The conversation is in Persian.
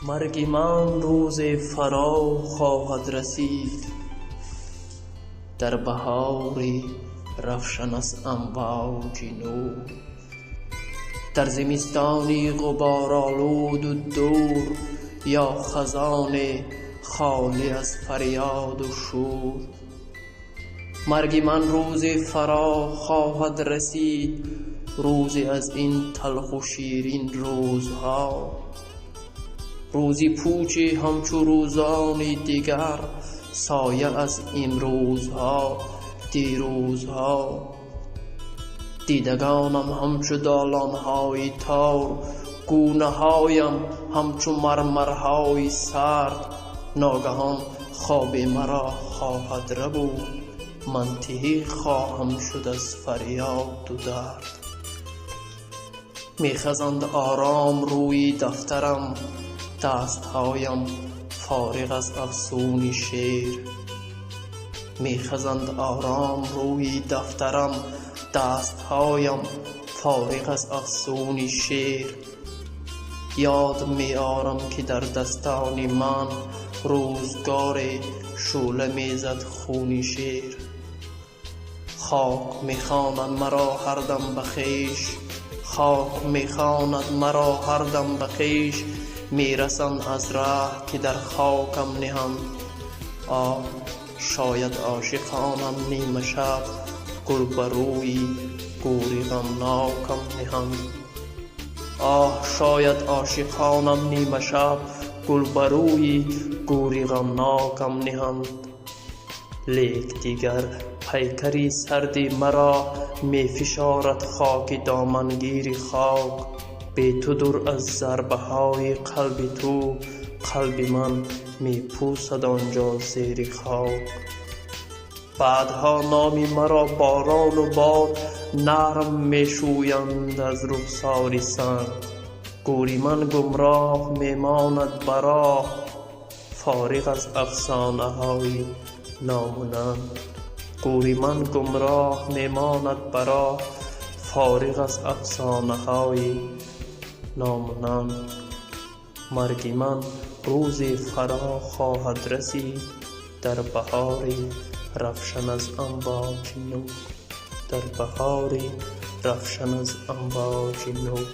مرگ من روز فرا خواهد رسید، در بهاری رفشن از امواج نور. در زمستانی غبارآلود و دور، یا خزان خالی از فریاد و شور. مرگ من روز فرا خواهد رسید، روزی از این تلخ و شیرین روزها. روزی پوچی همچو روزان دیگر، سایه از امروزها دیروزها. دیدگانم همچو دالان‌های تار، گونه هایم همچو مرمرهای سرد. ناگهان خواب مرا خواهد ربود، منتهی خواهم شد از فریاد و درد. میخزند آرام روی دفترم، دستهایم فارغ از افسون شعر. میخزند آرام روی دفترم، دستهایم فارغ از افسون شعر. یاد می‌آرم که در دستان من، روزگار شعله میزد خون شعر. خاک میخواند مرا هر دم به خویش، خاک میخواند مرا هر دم به خویش. میرسند از ره که در خاکم نهند. آه شاید عاشقانم نیمه شب، گل بر روی گوری غمناکم نهند. آه شاید عاشقانم نیمه شب، گل بر روی گوری غمناکم نهند. لیک دیگر پیکری سردی مرا می فشارد خاک دامنگیر خاک. بی تو دور از ضربه های قلب تو، قلب من می پوسد آنجا زیر خاک. بعدها نام مرا باران و باد نرم می شویند از رخسار سنگ. گوری من گمراه می ماند به راه، فارغ از افسانه های نام و ننگ. گوری من گمراه می ماند به راه، فارغ از افسانه های نام و ننگ. مرگ من روز فرا خواهد رسید، در بهاری رفشن از امواج نور. در بهاری رفشن از امواج نور.